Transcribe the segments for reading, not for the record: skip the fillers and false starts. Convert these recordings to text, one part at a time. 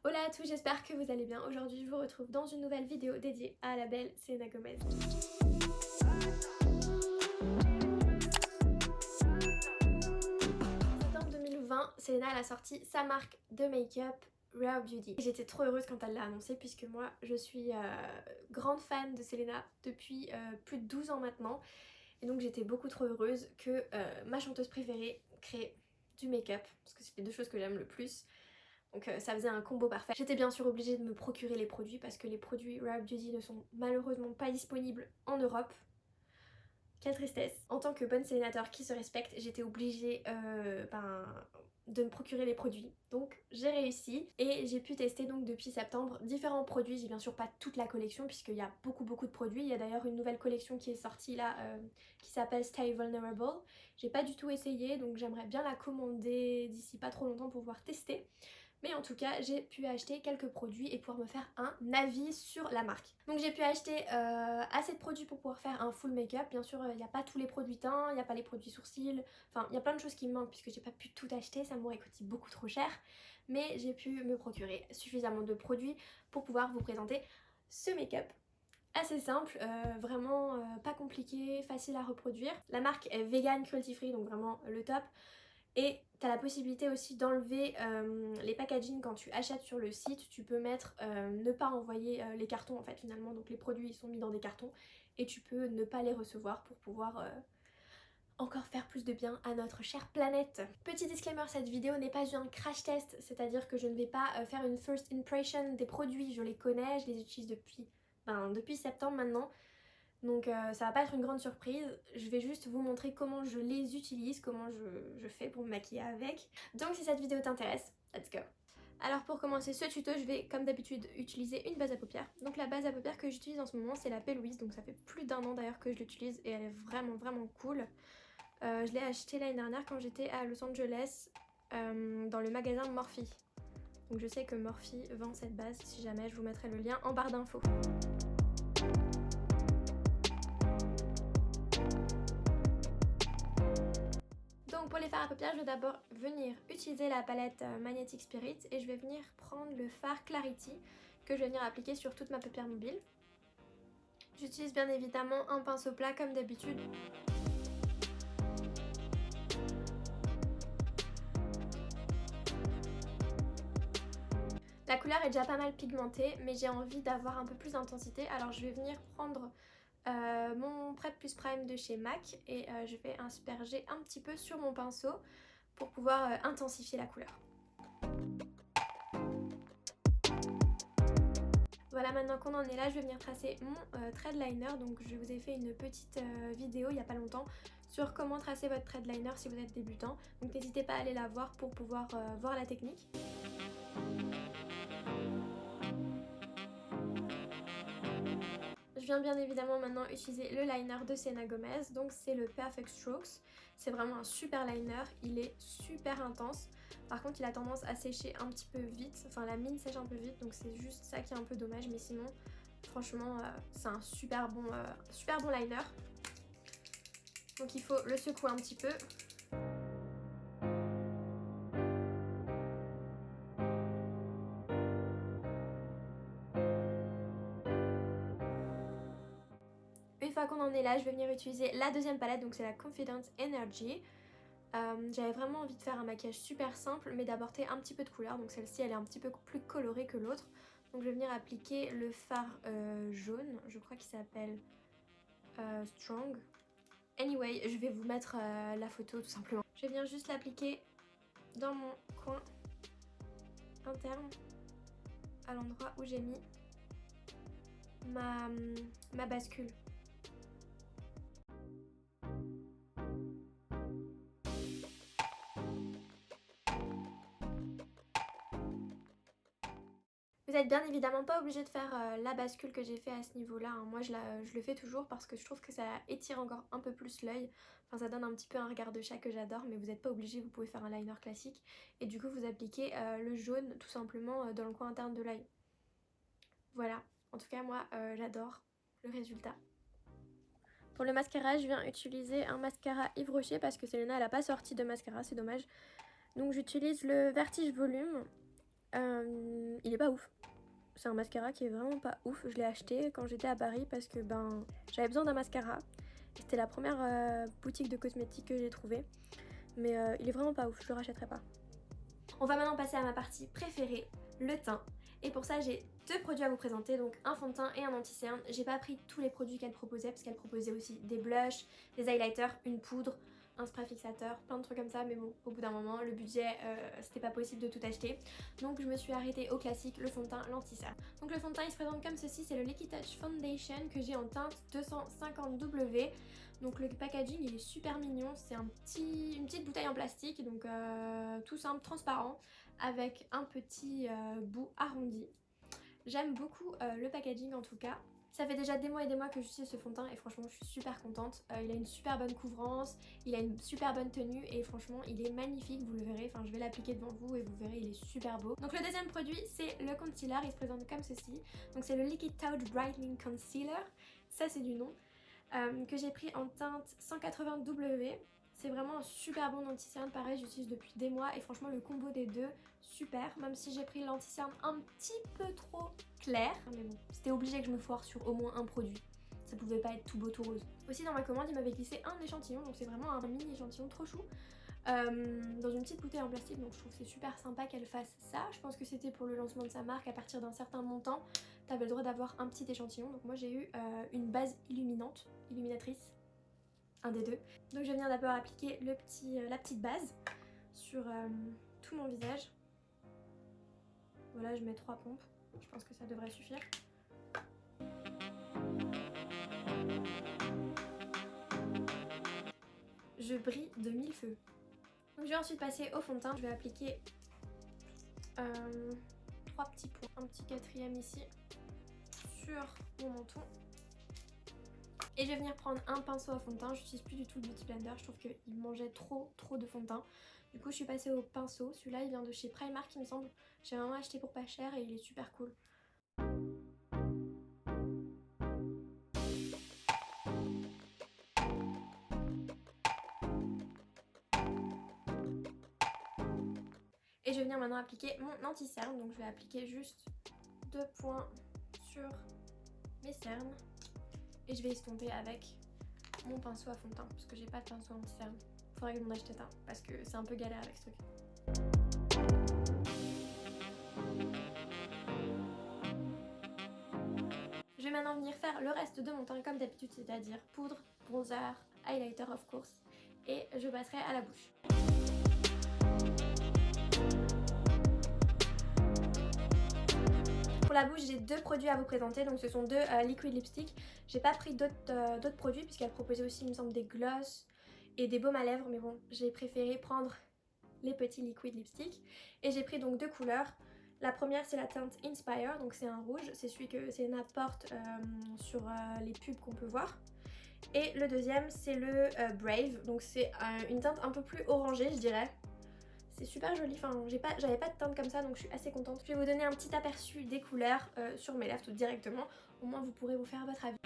Hola à tous, j'espère que vous allez bien. Aujourd'hui, je vous retrouve dans une nouvelle vidéo dédiée à la belle Selena Gomez. En septembre 2020, Selena elle a sorti sa marque de make-up Rare Beauty. J'étais trop heureuse quand elle l'a annoncé puisque moi je suis grande fan de Selena depuis plus de 12 ans maintenant. Et donc j'étais beaucoup trop heureuse que ma chanteuse préférée crée du make-up parce que c'est les deux choses que j'aime le plus. Donc ça faisait un combo parfait. J'étais bien sûr obligée de me procurer les produits parce que les produits Rare Beauty ne sont malheureusement pas disponibles en Europe. Quelle tristesse. En tant que bonne sénateur qui se respecte, j'étais obligée de me procurer les produits. Donc j'ai réussi et j'ai pu tester donc depuis septembre différents produits. J'ai bien sûr pas toute la collection puisqu'il y a beaucoup de produits. Il y a d'ailleurs une nouvelle collection qui est sortie là qui s'appelle Stay Vulnerable. J'ai pas du tout essayé donc j'aimerais bien la commander d'ici pas trop longtemps pour pouvoir tester. Mais en tout cas, j'ai pu acheter quelques produits et pouvoir me faire un avis sur la marque. Donc j'ai pu acheter assez de produits pour pouvoir faire un full make-up. Bien sûr, il n'y a pas tous les produits teints, il n'y a pas les produits sourcils. Enfin, il y a plein de choses qui me manquent puisque j'ai pas pu tout acheter, ça m'aurait coûté beaucoup trop cher. Mais j'ai pu me procurer suffisamment de produits pour pouvoir vous présenter ce make-up. Assez simple, vraiment pas compliqué, facile à reproduire. La marque est vegan, cruelty free, donc vraiment le top. Et t'as la possibilité aussi d'enlever les packaging quand tu achètes sur le site. Tu peux mettre ne pas envoyer les cartons en fait finalement. Donc les produits ils sont mis dans des cartons et tu peux ne pas les recevoir pour pouvoir encore faire plus de bien à notre chère planète. Petit disclaimer, cette vidéo n'est pas un crash test, c'est-à-dire que je ne vais pas faire une first impression des produits. Je les connais, je les utilise depuis septembre maintenant. Donc ça va pas être une grande surprise, je vais juste vous montrer comment je les utilise, comment je fais pour me maquiller avec. Donc si cette vidéo t'intéresse, let's go. Alors pour commencer ce tuto, je vais comme d'habitude utiliser une base à paupières. Donc la base à paupières que j'utilise en ce moment c'est la P. Louise, donc ça fait plus d'un an d'ailleurs que je l'utilise et elle est vraiment cool. Je l'ai achetée l'année dernière quand j'étais à Los Angeles dans le magasin Morphe. Donc je sais que Morphe vend cette base, si jamais je vous mettrai le lien en barre d'infos. Donc pour les fards à paupières, je vais d'abord venir utiliser la palette Magnetic Spirit et je vais venir prendre le fard Clarity que je vais venir appliquer sur toute ma paupière mobile. J'utilise bien évidemment un pinceau plat comme d'habitude. La couleur est déjà pas mal pigmentée mais j'ai envie d'avoir un peu plus d'intensité, alors je vais venir prendre mon Prep Plus Prime de chez MAC et je vais asperger un petit peu sur mon pinceau pour pouvoir intensifier la couleur. Voilà, maintenant qu'on en est là, je vais venir tracer mon thread liner. Donc je vous ai fait une petite vidéo il n'y a pas longtemps sur comment tracer votre thread liner si vous êtes débutant. Donc n'hésitez pas à aller la voir pour pouvoir voir la technique. Je viens bien évidemment maintenant utiliser le liner de Selena Gomez, donc c'est le Perfect Strokes. C'est vraiment un super liner, il est super intense. Par contre il a tendance à sécher un petit peu vite, enfin la mine sèche un peu vite, donc c'est juste ça qui est un peu dommage, mais sinon franchement c'est un super bon liner. Donc il faut le secouer un petit peu. Une fois qu'on en est là, je vais venir utiliser la deuxième palette, donc c'est la Confident Energy. J'avais vraiment envie de faire un maquillage super simple mais d'apporter un petit peu de couleur, donc celle-ci elle est un petit peu plus colorée que l'autre. Donc je vais venir appliquer le fard jaune, je crois qu'il s'appelle Strong. Anyway, je vais vous mettre la photo tout simplement. Je viens juste l'appliquer dans mon coin interne, à l'endroit où j'ai mis ma bascule. Vous n'êtes bien évidemment pas obligé de faire la bascule que j'ai fait à ce niveau-là, hein. Moi je le fais toujours parce que je trouve que ça étire encore un peu plus l'œil. Enfin ça donne un petit peu un regard de chat que j'adore, mais vous n'êtes pas obligé, vous pouvez faire un liner classique. Et du coup vous appliquez le jaune tout simplement dans le coin interne de l'œil. Voilà, en tout cas moi j'adore le résultat. Pour le mascara, je viens utiliser un mascara Yves Rocher parce que Selena elle n'a pas sorti de mascara, c'est dommage. Donc j'utilise le Vertige Volume. il est pas ouf. C'est un mascara qui est vraiment pas ouf. Je l'ai acheté quand j'étais à Paris parce que j'avais besoin d'un mascara. C'était la première boutique de cosmétiques que j'ai trouvée. Mais il est vraiment pas ouf, je le rachèterai pas. On va maintenant passer à ma partie préférée, le teint. Et pour ça j'ai deux produits à vous présenter, donc un fond de teint et un anti-cerne. J'ai pas pris tous les produits qu'elle proposait parce qu'elle proposait aussi des blushs, des highlighters, une poudre, un spray fixateur, plein de trucs comme ça, mais bon, au bout d'un moment, le budget, c'était pas possible de tout acheter. Donc je me suis arrêtée au classique, le fond de teint, l'anti-cerne. Donc le fond de teint il se présente comme ceci, c'est le Liquid Touch Foundation que j'ai en teinte 250W. Donc le packaging il est super mignon, c'est une petite bouteille en plastique, donc tout simple, transparent, avec un petit bout arrondi. J'aime beaucoup le packaging en tout cas. Ça fait déjà des mois et des mois que j'utilise ce fond de teint et franchement je suis super contente. Il a une super bonne couvrance, il a une super bonne tenue et franchement il est magnifique, vous le verrez. Enfin je vais l'appliquer devant vous et vous verrez il est super beau. Donc le deuxième produit c'est le concealer, il se présente comme ceci. Donc c'est le Liquid Touch Brightening Concealer, ça c'est du nom. Que j'ai pris en teinte 180W. C'est vraiment un super bon anti-cerne, pareil j'utilise depuis des mois et franchement le combo des deux, super. Même si j'ai pris l'anti-cerne un petit peu trop clair, mais bon, c'était obligé que je me foire sur au moins un produit. Ça pouvait pas être tout beau tout rose. Aussi dans ma commande il m'avait glissé un échantillon, donc c'est vraiment un mini échantillon trop chou. Dans une petite bouteille en plastique, donc je trouve que c'est super sympa qu'elle fasse ça. Je pense que c'était pour le lancement de sa marque, à partir d'un certain montant t'avais le droit d'avoir un petit échantillon. Donc moi j'ai eu une base illuminatrice, un des deux. Donc je viens d'abord appliquer la petite base sur tout mon visage. Voilà, je mets 3 pompes, je pense que ça devrait suffire. Je brille de mille feux. Donc je vais ensuite passer au fond de teint. Je vais appliquer 3 petits points, un petit quatrième ici sur mon menton. Et je vais venir prendre un pinceau à fond de teint. J'utilise plus du tout le Beauty Blender, je trouve qu'il mangeait trop de fond de teint. Du coup je suis passée au pinceau, celui-là il vient de chez Primark il me semble. J'ai vraiment acheté pour pas cher et il est super cool. Et je vais venir maintenant appliquer mon anti-cerne, donc je vais appliquer juste 2 points sur mes cernes. Et je vais estomper avec mon pinceau à fond de teint, parce que j'ai pas de pinceau anti-cerne. Faudrait que je m'en achète un, parce que c'est un peu galère avec ce truc. Je vais maintenant venir faire le reste de mon teint comme d'habitude, c'est-à-dire poudre, bronzer, highlighter of course, et je passerai à la bouche. Pour la bouche j'ai deux produits à vous présenter, donc ce sont deux liquid lipstick. J'ai pas pris d'autres produits puisqu'elle proposait aussi il me semble des glosses et des baumes à lèvres, mais bon j'ai préféré prendre les petits liquid lipstick. Et j'ai pris donc deux couleurs. La première c'est la teinte Inspire, donc c'est un rouge, c'est celui que Selena porte sur les pubs qu'on peut voir. Et le deuxième c'est le Brave, donc c'est une teinte un peu plus orangée je dirais. C'est super joli, enfin j'avais pas de teinte comme ça donc je suis assez contente. Je vais vous donner un petit aperçu des couleurs sur mes lèvres tout directement, au moins vous pourrez vous faire votre avis.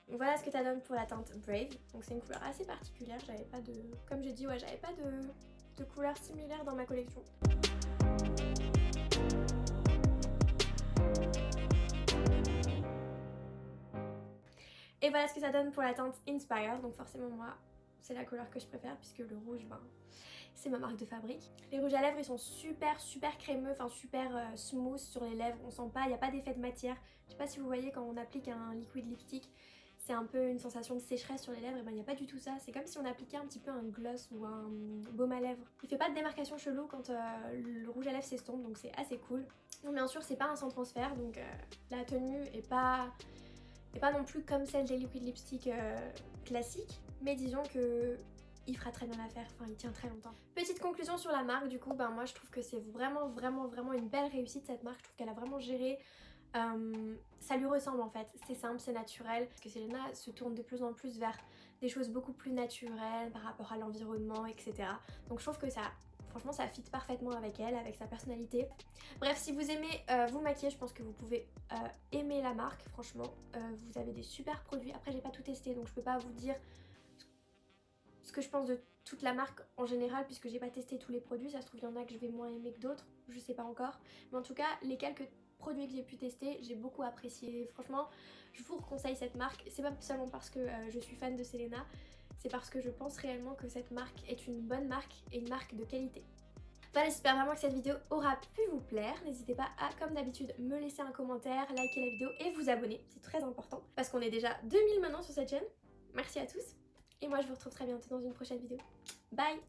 Donc voilà ce que ça donne pour la teinte Brave, donc c'est une couleur assez particulière, j'avais pas de... Comme j'ai dit, ouais j'avais pas de couleurs similaires dans ma collection. Et voilà ce que ça donne pour la teinte Inspire, donc forcément moi c'est la couleur que je préfère puisque le rouge c'est ma marque de fabrique. Les rouges à lèvres ils sont super crémeux, enfin super smooth sur les lèvres, on sent pas, il n'y a pas d'effet de matière. Je sais pas si vous voyez quand on applique un liquid lipstick, c'est un peu une sensation de sécheresse sur les lèvres, et ben il n'y a pas du tout ça, c'est comme si on appliquait un petit peu un gloss ou un baume à lèvres. Il fait pas de démarcation chelou quand le rouge à lèvres s'estompe, donc c'est assez cool. Donc bien sûr c'est pas un sans transfert, donc la tenue est pas non plus comme celle des liquid lipstick classiques, mais disons que il fera très bien l'affaire, enfin il tient très longtemps. Petite conclusion sur la marque du coup, ben moi je trouve que c'est vraiment une belle réussite cette marque, je trouve qu'elle a vraiment géré, ça lui ressemble en fait, c'est simple, c'est naturel, parce que Selena se tourne de plus en plus vers des choses beaucoup plus naturelles par rapport à l'environnement, etc. Donc je trouve que ça... Franchement ça fit parfaitement avec elle, avec sa personnalité. Bref, si vous aimez vous maquiller, je pense que vous pouvez aimer la marque, franchement. Vous avez des super produits. Après j'ai pas tout testé donc je peux pas vous dire ce que je pense de toute la marque en général, puisque j'ai pas testé tous les produits, ça se trouve il y en a que je vais moins aimer que d'autres, je sais pas encore. Mais en tout cas, les quelques produits que j'ai pu tester, j'ai beaucoup apprécié. Franchement, je vous conseille cette marque. C'est pas seulement parce que je suis fan de Selena, c'est parce que je pense réellement que cette marque est une bonne marque et une marque de qualité. Voilà, j'espère vraiment que cette vidéo aura pu vous plaire. N'hésitez pas à, comme d'habitude, me laisser un commentaire, liker la vidéo et vous abonner. C'est très important parce qu'on est déjà 2000 maintenant sur cette chaîne. Merci à tous. Et moi, je vous retrouve très bientôt dans une prochaine vidéo. Bye!